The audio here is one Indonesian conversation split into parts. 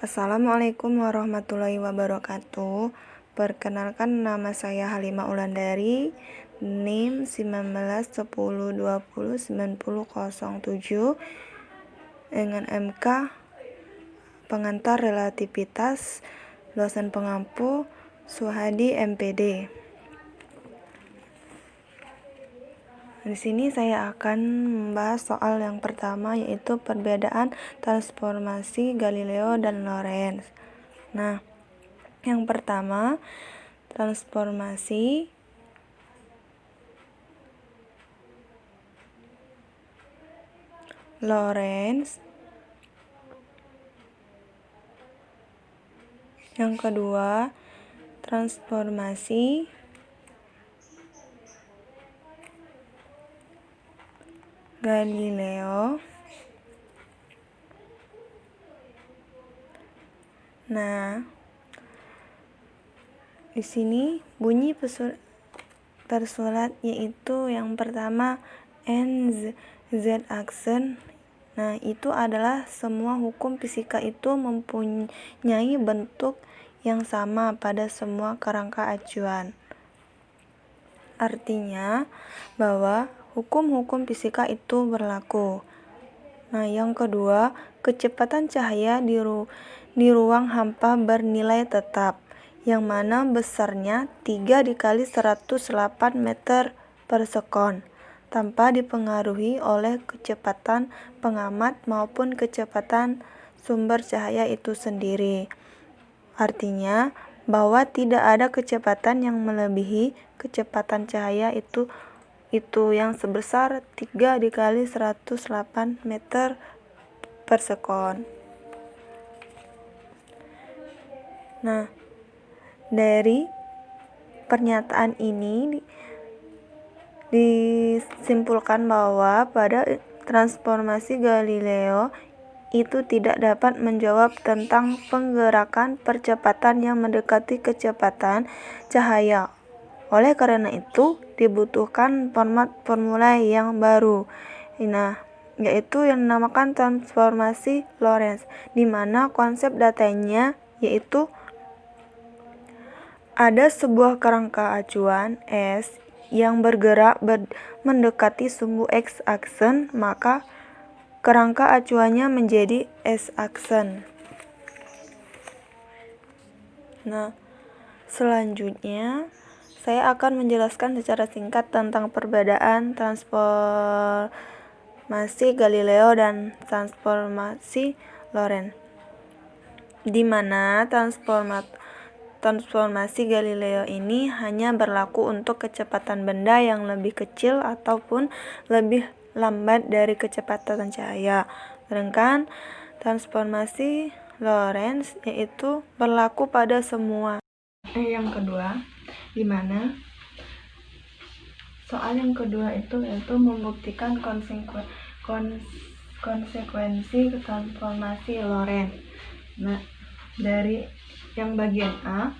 Assalamualaikum warahmatullahi wabarakatuh. Perkenalkan, nama saya Halimah Ulandari, NIM 1910209007 dengan MK Pengantar Relativitas, dosen pengampu Suhadi MPD. Di sini saya akan membahas soal yang pertama, yaitu perbedaan transformasi Galileo dan Lorentz. Nah, yang pertama, transformasi Lorentz. Yang kedua, transformasi Galileo. Nah, di sini bunyi tersurat yaitu yang pertama N Z aksen. Nah, itu adalah semua hukum fisika itu mempunyai bentuk yang sama pada semua kerangka acuan. Artinya bahwa hukum-hukum fisika itu berlaku. Nah, yang kedua, kecepatan cahaya di ruang hampa bernilai tetap, yang mana besarnya 3 dikali 108 meter per sekon, tanpa dipengaruhi oleh kecepatan pengamat maupun kecepatan sumber cahaya itu sendiri. Artinya bahwa tidak ada kecepatan yang melebihi kecepatan cahaya itu yang sebesar 3 dikali 108 meter per sekon. Nah, dari pernyataan ini disimpulkan bahwa pada transformasi Galileo itu tidak dapat menjawab tentang penggerakan percepatan yang mendekati kecepatan cahaya. Oleh karena itu, dibutuhkan formula yang baru, yaitu yang dinamakan transformasi Lorentz, di mana konsep datanya yaitu ada sebuah kerangka acuan S yang bergerak mendekati sumbu X aksen, maka kerangka acuannya menjadi S aksen. Nah, selanjutnya saya akan menjelaskan secara singkat tentang perbedaan transformasi Galileo dan transformasi Lorentz, di mana transformasi Galileo ini hanya berlaku untuk kecepatan benda yang lebih kecil ataupun lebih lambat dari kecepatan cahaya. Sedangkan transformasi Lorentz yaitu berlaku pada semua. Yang kedua, di mana soal yang kedua itu yaitu membuktikan konsekuensi transformasi Lorentz. Nah, dari yang bagian A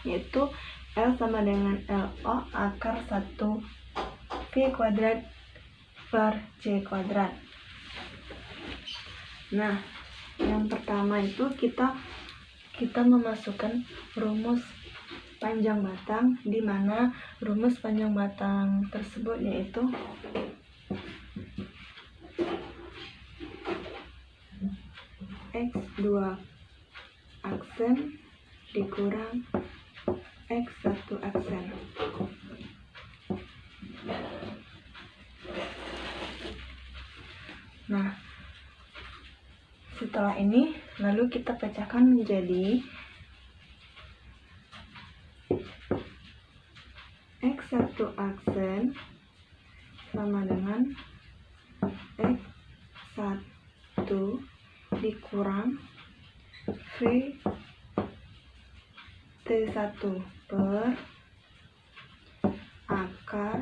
yaitu L sama dengan LO akar 1 V kuadrat per C kuadrat. Nah, yang pertama itu kita memasukkan rumus panjang batang, di mana rumus panjang batang tersebut yaitu X2 aksen dikurang X1 aksen. Nah, setelah ini lalu kita pecahkan menjadi X1 aksen sama dengan X1 dikurang V T1 per akar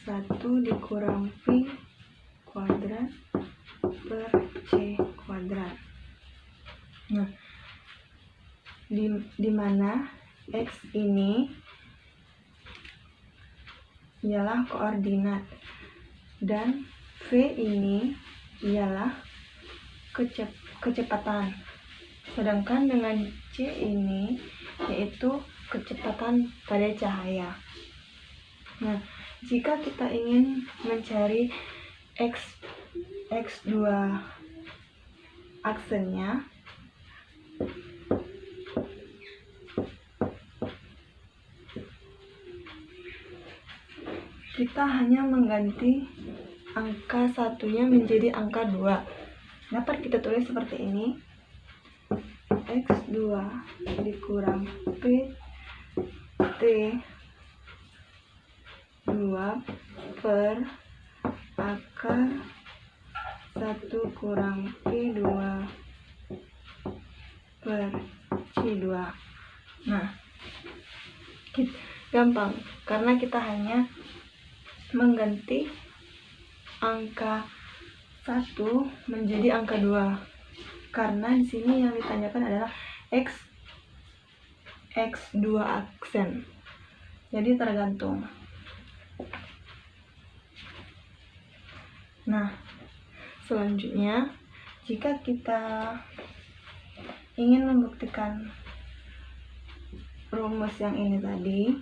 1 dikurang V kuadrat per C kuadrat. Nah, di mana X ini ialah koordinat dan V ini ialah kecepatan. Sedangkan dengan C ini yaitu kecepatan pada cahaya. Nah, jika kita ingin mencari X2 aksennya, kita hanya mengganti angka satunya menjadi angka 2. Dapat kita tulis seperti ini. X2 dikurang PT 2 per akar 1 kurang P2 per C2. Nah, gampang karena kita hanya mengganti angka 1 menjadi angka 2. Karena di sini yang ditanyakan adalah X2 aksen. Jadi tergantung. Nah, selanjutnya jika kita ingin membuktikan rumus yang ini tadi,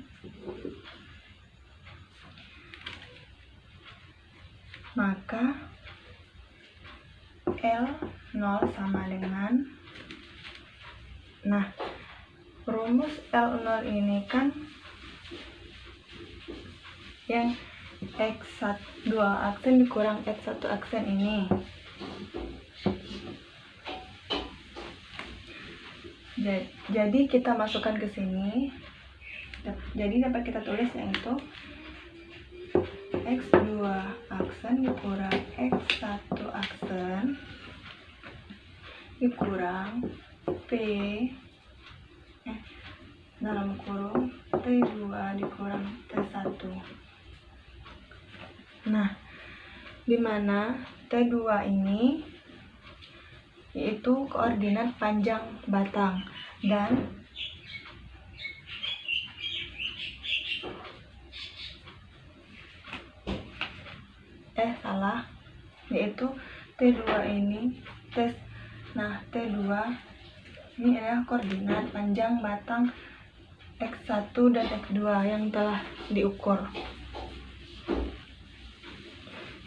maka L0 sama dengan, nah rumus L0 ini kan yang X2 aksen dikurang X1 aksen ini. Jadi kita masukkan ke sini. Jadi dapat kita tulis yaitu X2 aksen dikurang X1 aksen dikurang P dalam kurung T2 dikurang T1. Nah, dimana T2 ini yaitu koordinat panjang batang dan yaitu T2 ini T2 ini adalah koordinat panjang batang X1 dan X2 yang telah diukur.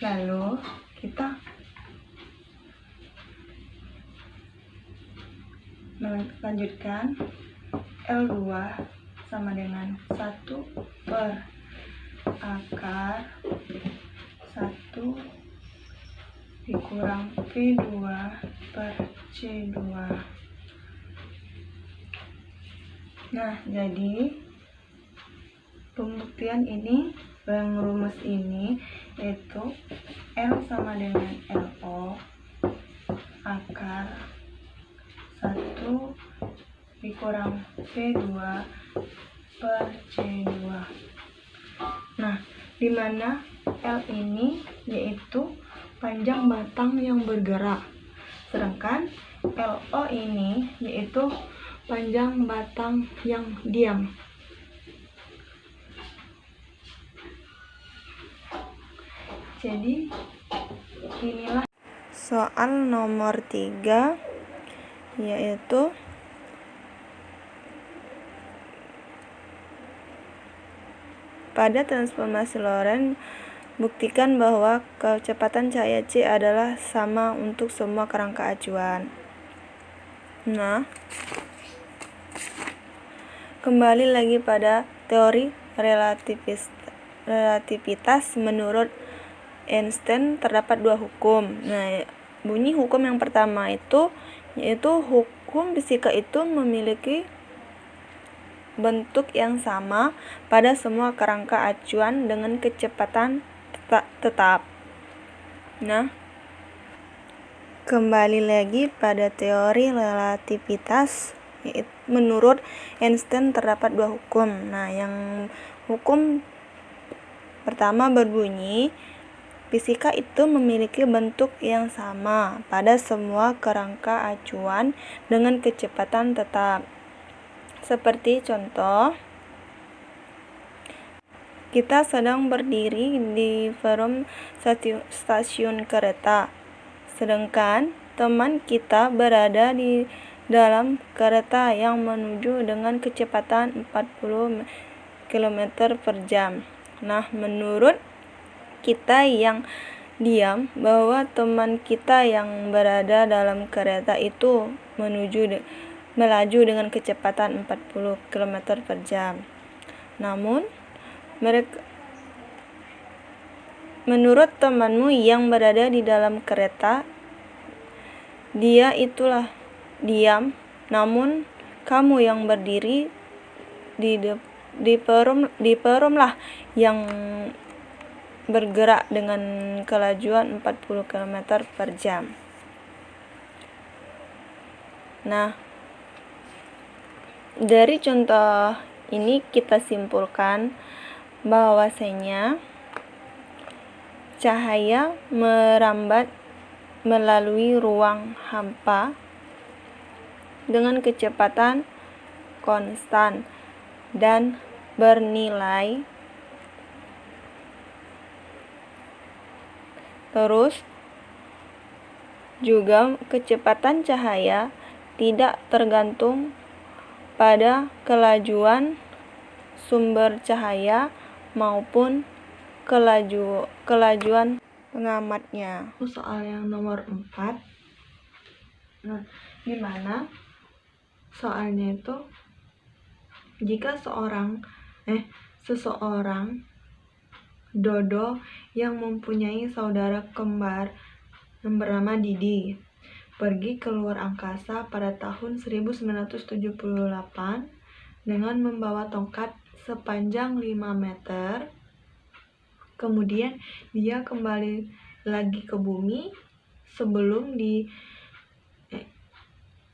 Lalu kita melanjutkan L2 sama dengan 1 per akar 1 dikurang P2 per C2. Nah, jadi pembuktian ini, rumus ini yaitu L sama dengan LO akar 1 dikurang P2 per C2. Nah, dimana L ini yaitu panjang batang yang bergerak, sedangkan LO ini yaitu panjang batang yang diam. Jadi inilah soal nomor 3, yaitu pada transformasi Lorentz buktikan bahwa kecepatan cahaya C adalah sama untuk semua kerangka acuan. Nah, kembali lagi pada teori relativitas menurut Einstein terdapat 2 hukum. Nah, bunyi hukum yang pertama itu yaitu hukum fisika itu memiliki bentuk yang sama pada semua kerangka acuan dengan kecepatan tetap. Nah, kembali lagi pada teori relativitas menurut Einstein terdapat 2 hukum. Nah, yang hukum pertama berbunyi fisika itu memiliki bentuk yang sama pada semua kerangka acuan dengan kecepatan tetap. Seperti contoh, kita sedang berdiri di peron stasiun kereta, sedangkan teman kita berada di dalam kereta yang menuju dengan kecepatan 40 km per jam. Nah, menurut kita yang diam bahwa teman kita yang berada dalam kereta itu melaju dengan kecepatan 40 km per jam. Namun, menurut temanmu yang berada di dalam kereta, dia itulah diam, namun kamu yang berdiri di perumlah yang bergerak dengan kelajuan 40 km per jam. Nah, dari contoh ini kita simpulkan bahwasanya cahaya merambat melalui ruang hampa dengan kecepatan konstan dan bernilai. Terus juga kecepatan cahaya tidak tergantung pada kelajuan sumber cahaya maupun kelajuan pengamatnya. Soal yang nomor 4. Nah, gimana soalnya itu jika seseorang Dodo yang mempunyai saudara kembar yang bernama Didi pergi ke luar angkasa pada tahun 1978 dengan membawa tongkat sepanjang 5 meter. Kemudian dia kembali lagi ke bumi sebelum 5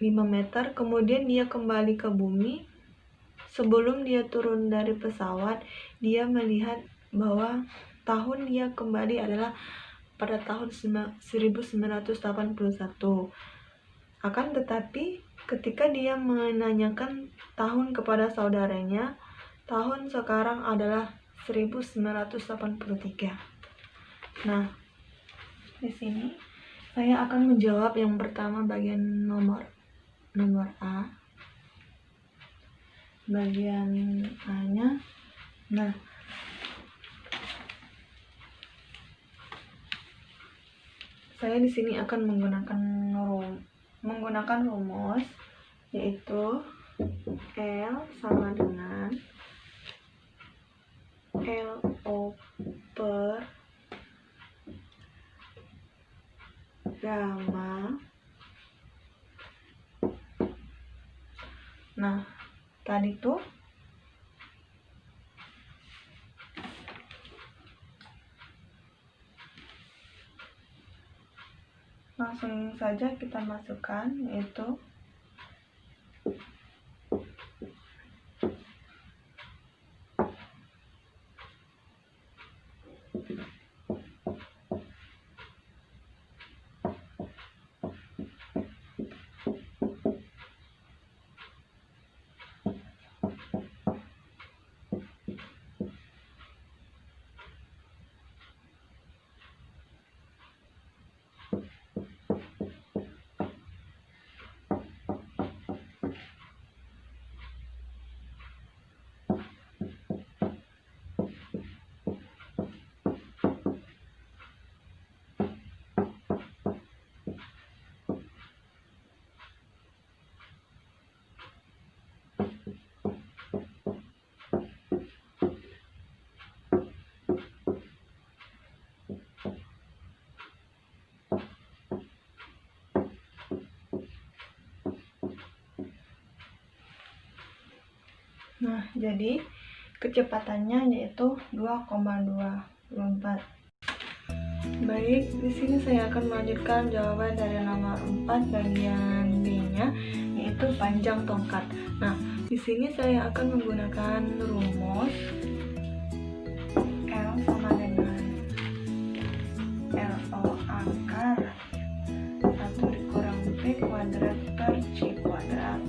meter. Kemudian dia kembali ke bumi. Sebelum dia turun dari pesawat, dia melihat bahwa tahun dia kembali adalah pada tahun 1981. Akan tetapi ketika dia menanyakan tahun kepada saudaranya, tahun sekarang adalah 1983. Nah, di sini saya akan menjawab yang pertama bagian nomor A. Bagian A-nya. Nah, saya di sini akan menggunakan rumus, yaitu L sama dengan LO per gamma. Nah, tadi tuh langsung saja kita masukkan, yaitu jadi kecepatannya yaitu 2,24. Baik, di sini saya akan melanjutkan jawaban dari nomor 4 bagian B-nya, yaitu panjang tongkat. Nah, di sini saya akan menggunakan rumus L sama dengan LO akar 1 dikurang P kuadrat per C kuadrat.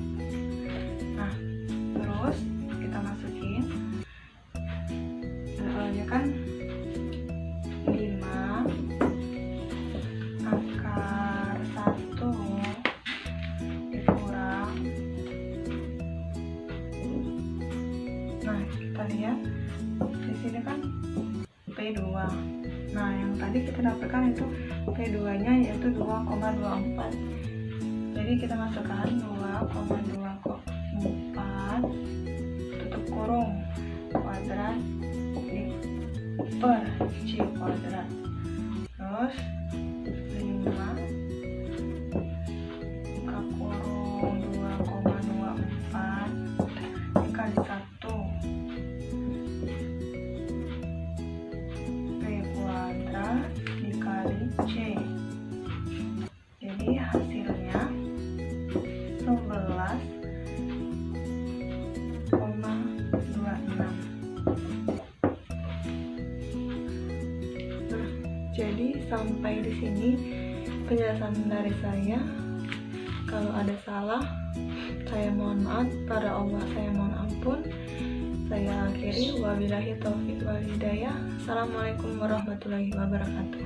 Nah, terus kita masukin LO-nya kan 5 akar 1 kita lihat di sini kan P2. Nah, yang tadi kita dapatkan itu P2-nya yaitu 2,24. Jadi kita masukkan 2,24 tutup kurung kuadrat per C kuadrat. Terus 5 buka kurung 2,24 dikali 1 P kuadrat dikali C. Jadi hasilnya 11,26. Jadi sampai di sini penjelasan dari saya. Kalau ada salah, saya mohon maaf. Pada Allah saya mohon ampun. Saya akhiri. Wabillahi taufiq wal hidayah. Assalamualaikum warahmatullahi wabarakatuh.